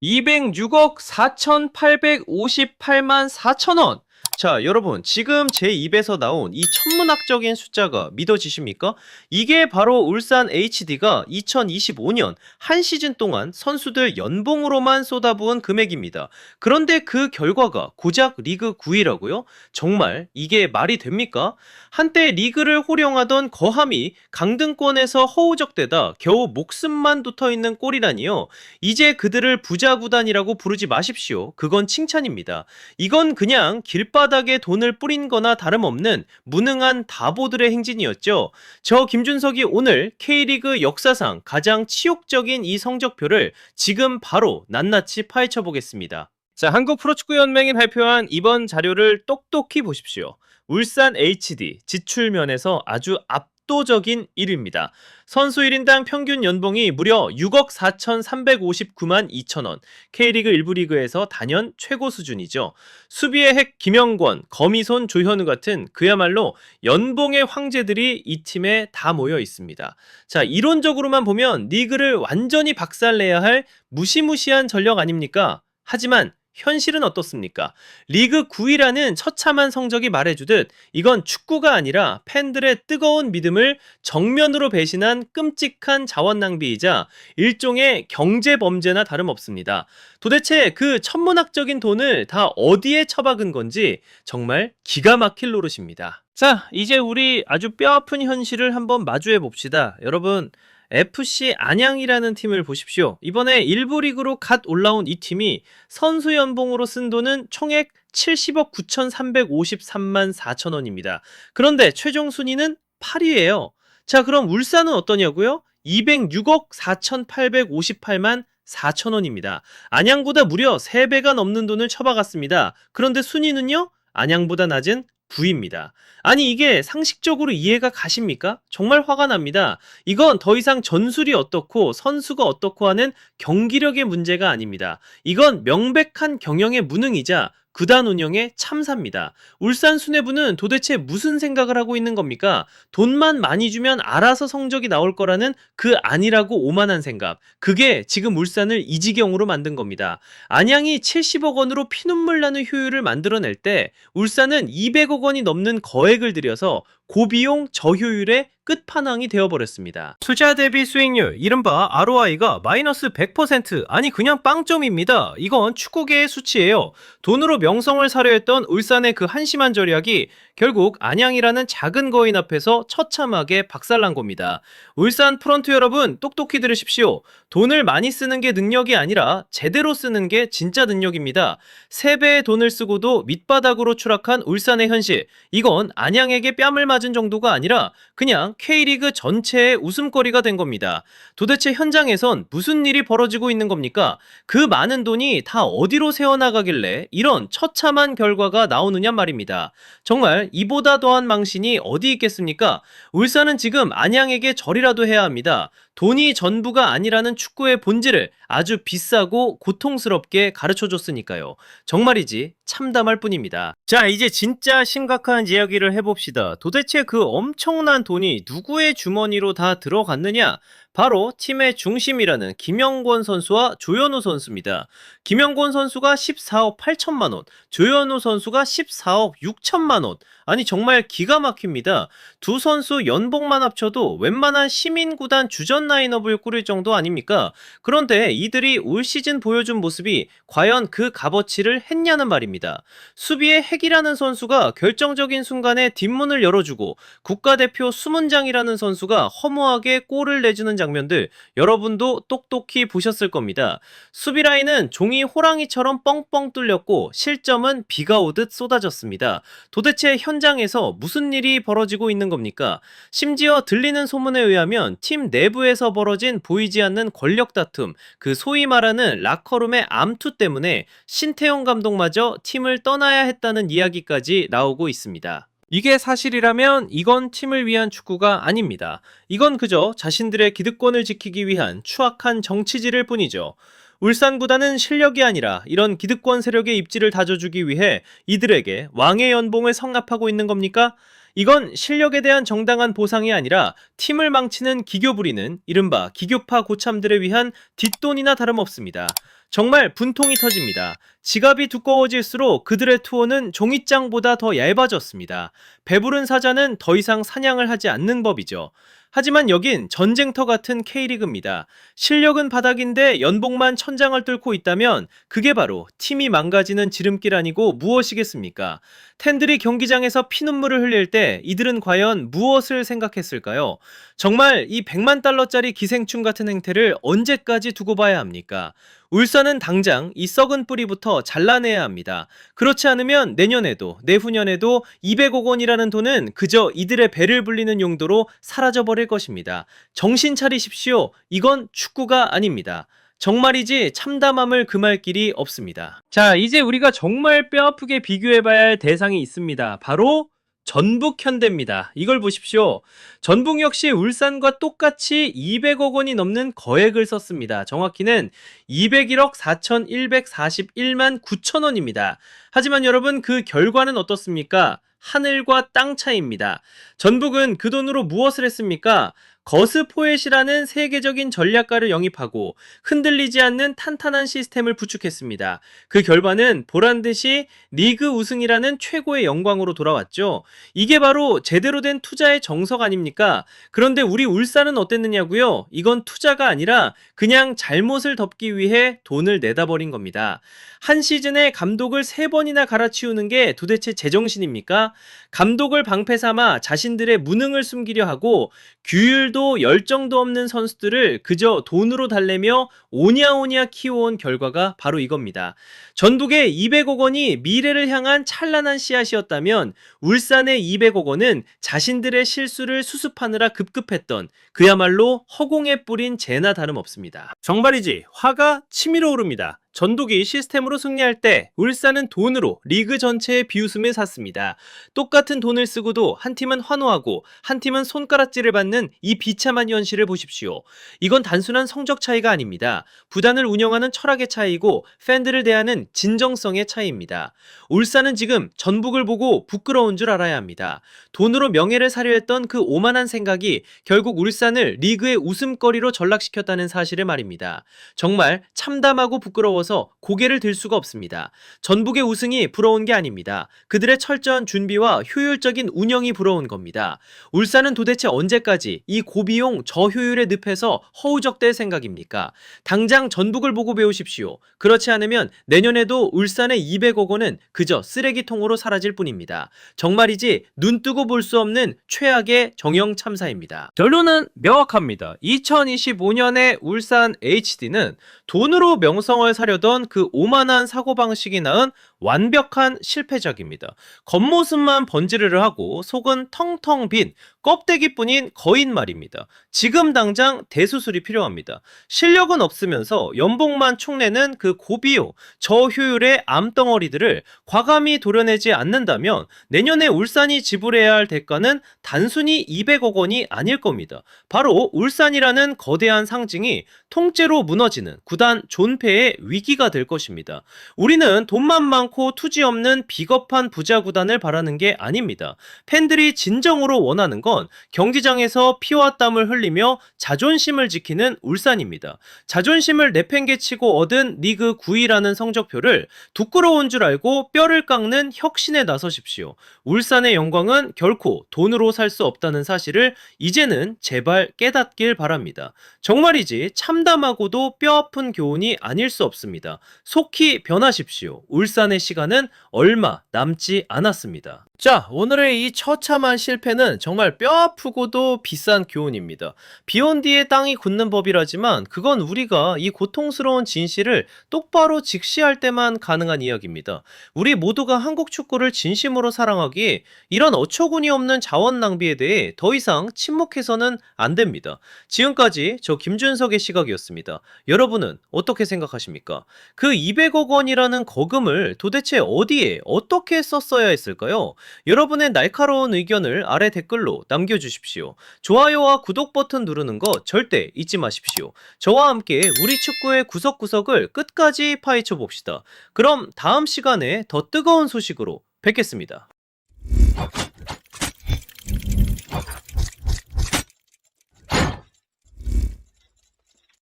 206억 4,858만 4천원. 자, 여러분, 지금 제 입에서 나온 이 천문학적인 숫자가 믿어지십니까? 이게 바로 울산 HD가 2025년 한 시즌 동안 선수들 연봉으로만 쏟아부은 금액입니다. 그런데 그 결과가 고작 리그 9위라고요? 정말 이게 말이 됩니까? 한때 리그를 호령하던 거함이 강등권에서 허우적대다 겨우 목숨만 붙어있는 꼴이라니요. 이제 그들을 부자 구단이라고 부르지 마십시오. 그건 칭찬입니다. 이건 그냥 길바닥에 돈을 뿌린 거나 다름없는 무능한 바보들의 행진이었죠. 저 김준석이 오늘 K리그 역사상 가장 치욕적인 이 성적표를 지금 바로 낱낱이 파헤쳐 보겠습니다. 자, 한국프로축구연맹이 발표한 이번 자료를 똑똑히 보십시오. 울산 HD 지출 면에서 아주 압도적인 1위입니다. 선수 1인당 평균 연봉이 무려 6억 4,359만 2천원, K리그 1부 리그에서 단연 최고 수준이죠. 수비의 핵 김영권, 거미손 조현우 같은 그야말로 연봉의 황제들이 이 팀에 다 모여 있습니다. 자, 이론적으로만 보면 리그를 완전히 박살내야 할 무시무시한 전력 아닙니까? 하지만 현실은 어떻습니까? 리그 9위라는 처참한 성적이 말해주듯 이건 축구가 아니라 팬들의 뜨거운 믿음을 정면으로 배신한 끔찍한 자원 낭비이자 일종의 경제 범죄나 다름없습니다. 도대체 그 천문학적인 돈을 다 어디에 처박은 건지 정말 기가 막힐 노릇입니다. 자, 이제 우리 아주 뼈아픈 현실을 한번 마주해 봅시다. 여러분, FC 안양이라는 팀을 보십시오. 이번에 1부 리그로 갓 올라온 이 팀이 선수 연봉으로 쓴 돈은 총액 70억 9,353만 4천원입니다. 그런데 최종 순위는 8위예요. 자, 그럼 울산은 어떠냐고요? 206억 4,858만 4천원입니다. 안양보다 무려 3배가 넘는 돈을 처박았습니다. 그런데 순위는요? 안양보다 낮은 9위입니다. 아니, 이게 상식적으로 이해가 가십니까? 정말 화가 납니다. 이건 더 이상 전술이 어떻고 선수가 어떻고 하는 경기력의 문제가 아닙니다. 이건 명백한 경영의 무능이자 구단 운영의 참사입니다. 울산 수뇌부는 도대체 무슨 생각을 하고 있는 겁니까? 돈만 많이 주면 알아서 성적이 나올 거라는 그 아니라고 오만한 생각. 그게 지금 울산을 이 지경으로 만든 겁니다. 안양이 70억 원으로 피눈물 나는 효율을 만들어낼 때 울산은 200억 원이 넘는 거액을 들여서 고비용 저효율의 끝판왕이 되어버렸습니다. 투자 대비 수익률, 이른바 ROI가 마이너스 100%, 아니 그냥 빵점입니다. 이건 축구계의 수치예요. 돈으로 명성을 사려 했던 울산의 그 한심한 전략이 결국 안양이라는 작은 거인 앞에서 처참하게 박살난 겁니다. 울산 프런트 여러분, 똑똑히 들으십시오. 돈을 많이 쓰는 게 능력이 아니라 제대로 쓰는 게 진짜 능력입니다. 3배의 돈을 쓰고도 밑바닥으로 추락한 울산의 현실, 이건 안양에게 뺨을 맞은 정도가 아니라 그냥 K리그 전체의 웃음거리가 된 겁니다. 도대체 현장에선 무슨 일이 벌어지고 있는 겁니까? 그 많은 돈이 다 어디로 새어나가길래 이런 처참한 결과가 나오느냐 말입니다. 정말 이보다 더한 망신이 어디 있겠습니까? 울산은 지금 안양에게 절이라도 해야 합니다. 돈이 전부가 아니라는 축구의 본질을 아주 비싸고 고통스럽게 가르쳐줬으니까요. 정말이지 참담할 뿐입니다. 자, 이제 진짜 심각한 이야기를 해봅시다. 도대체 그 엄청난 돈이 누구의 주머니로 다 들어갔느냐? 바로 팀의 중심이라는 김영권 선수와 조현우 선수입니다. 김영권 선수가 14억 8천만 원, 조현우 선수가 14억 6천만 원. 아니 정말 기가 막힙니다. 두 선수 연봉만 합쳐도 웬만한 시민구단 주전 라인업을 꾸릴 정도 아닙니까? 그런데 이들이 올 시즌 보여준 모습이 과연 그 값어치를 했냐는 말입니다. 수비의 핵이라는 선수가 결정적인 순간에 뒷문을 열어주고 국가대표 수문장이라는 선수가 허무하게 골을 내주는 장면들 여러분도 똑똑히 보셨을 겁니다. 수비 라인은 종이 호랑이처럼 뻥뻥 뚫렸고 실점은 비가 오듯 쏟아졌습니다. 도대체 현장에서 무슨 일이 벌어지고 있는 겁니까? 심지어 들리는 소문에 의하면 팀 내부에서 벌어진 보이지 않는 권력 다툼, 그 소위 말하는 라커룸의 암투 때문에 신태용 감독마저 팀을 떠나야 했다는 이야기까지 나오고 있습니다. 이게 사실이라면 이건 팀을 위한 축구가 아닙니다. 이건 그저 자신들의 기득권을 지키기 위한 추악한 정치질일 뿐이죠. 울산 구단은 실력이 아니라 이런 기득권 세력의 입지를 다져주기 위해 이들에게 왕의 연봉을 성납하고 있는 겁니까? 이건 실력에 대한 정당한 보상이 아니라 팀을 망치는 기교 부리는 이른바 기교파 고참들에 위한 뒷돈이나 다름없습니다. 정말 분통이 터집니다. 지갑이 두꺼워질수록 그들의 투어는 종잇장보다 더 얇아졌습니다. 배부른 사자는 더 이상 사냥을 하지 않는 법이죠. 하지만 여긴 전쟁터 같은 K리그입니다. 실력은 바닥인데 연봉만 천장을 뚫고 있다면 그게 바로 팀이 망가지는 지름길 아니고 무엇이겠습니까? 팬들이 경기장에서 피눈물을 흘릴 때 이들은 과연 무엇을 생각했을까요? 정말 이 100만 달러짜리 기생충 같은 행태를 언제까지 두고 봐야 합니까? 울산은 당장 이 썩은 뿌리부터 잘라내야 합니다. 그렇지 않으면 내년에도 내후년에도 200억 원이라는 돈은 그저 이들의 배를 불리는 용도로 사라져버릴 것입니다. 정신 차리십시오. 이건 축구가 아닙니다. 정말이지 참담함을 금할 길이 없습니다. 자, 이제 우리가 정말 뼈아프게 비교해봐야 할 대상이 있습니다. 바로 전북 현대입니다. 이걸 보십시오. 전북 역시 울산과 똑같이 200억 원이 넘는 거액을 썼습니다. 정확히는 201억 4,141만 9천 원입니다. 하지만 여러분, 그 결과는 어떻습니까? 하늘과 땅 차이입니다. 전북은 그 돈으로 무엇을 했습니까? 거스포엣이라는 세계적인 전략가를 영입하고 흔들리지 않는 탄탄한 시스템을 구축했습니다. 그 결과는 보란듯이 리그 우승이라는 최고의 영광으로 돌아왔죠. 이게 바로 제대로 된 투자의 정석 아닙니까? 그런데 우리 울산은 어땠느냐고요? 이건 투자가 아니라 그냥 잘못을 덮기 위해 돈을 내다버린 겁니다. 한 시즌에 감독을 3번이나 갈아치우는 게 도대체 제정신입니까? 감독을 방패 삼아 자신들의 무능을 숨기려 하고 규율도 열정도 없는 선수들을 그저 돈으로 달래며 오냐오냐 키워온 결과가 바로 이겁니다. 전북의 200억 원이 미래를 향한 찬란한 씨앗이었다면 울산의 200억 원은 자신들의 실수를 수습하느라 급급했던 그야말로 허공에 뿌린 재나 다름없습니다. 정말이지 화가 치밀어 오릅니다. 전북이 시스템으로 승리할 때 울산은 돈으로 리그 전체의 비웃음을 샀습니다. 똑같은 돈을 쓰고도 한 팀은 환호하고 한 팀은 손가락질을 받는 이 비참한 현실을 보십시오. 이건 단순한 성적 차이가 아닙니다. 구단을 운영하는 철학의 차이고 팬들을 대하는 진정성의 차이입니다. 울산은 지금 전북을 보고 부끄러운 줄 알아야 합니다. 돈으로 명예를 사려 했던 그 오만한 생각이 결국 울산을 리그의 웃음거리로 전락시켰다는 사실을 말입니다. 정말 참담하고 부끄러워서 고개를 들 수가 없습니다. 전북의 우승이 부러운 게 아닙니다. 그들의 철저한 준비와 효율적인 운영이 부러운 겁니다. 울산은 도대체 언제까지 이 고비용 저효율의 늪에서 허우적댈 생각입니까? 당장 전북을 보고 배우십시오. 그렇지 않으면 내년에도 울산의 200억 원은 그저 쓰레기통으로 사라질 뿐입니다. 정말이지 눈 뜨고 볼 수 없는 최악의 정형 참사입니다. 결론은 명확합니다. 2025년에 울산 HD는 돈으로 명성을 사려던 그 오만한 사고방식이 낳은 완벽한 실패작입니다. 겉모습만 번지르르 하고 속은 텅텅 빈 껍데기뿐인 거인 말입니다. 지금 당장 대수술이 필요합니다. 실력은 없으면서 연봉만 축내는 그 고비용, 저효율의 암덩어리들을 과감히 도려내지 않는다면 내년에 울산이 지불해야 할 대가는 단순히 200억 원이 아닐 겁니다. 바로 울산이라는 거대한 상징이 통째로 무너지는 구단 존폐의 위기가 될 것입니다. 우리는 돈만 많고 투지 없는 비겁한 부자 구단을 바라는 게 아닙니다. 팬들이 진정으로 원하는 건 경기장에서 피와 땀을 흘리며 자존심을 지키는 울산입니다. 자존심을 내팽개치고 얻은 리그 9위라는 성적표를 부끄러운 줄 알고 뼈를 깎는 혁신에 나서십시오. 울산의 영광은 결코 돈으로 살 수 없다는 사실을 이제는 제발 깨닫길 바랍니다. 정말이지 참담하고도 뼈아픈 교훈이 아닐 수 없습니다. 속히 변하십시오. 울산의 시간은 얼마 남지 않았습니다. 자, 오늘의 이 처참한 실패는 정말 뼈아프고도 비싼 교훈입니다. 비온 뒤에 땅이 굳는 법이라지만 그건 우리가 이 고통스러운 진실을 똑바로 직시할 때만 가능한 이야기입니다. 우리 모두가 한국 축구를 진심으로 사랑하기에 이런 어처구니 없는 자원 낭비에 대해 더 이상 침묵해서는 안 됩니다. 지금까지 저 김준석의 시각이었습니다. 여러분은 어떻게 생각하십니까? 그 200억 원이라는 거금을 도대체 어디에 어떻게 썼어야 했을까요? 여러분의 날카로운 의견을 아래 댓글로 남겨주십시오. 좋아요와 구독 버튼 누르는 거 절대 잊지 마십시오. 저와 함께 우리 축구의 구석구석을 끝까지 파헤쳐 봅시다. 그럼 다음 시간에 더 뜨거운 소식으로 뵙겠습니다.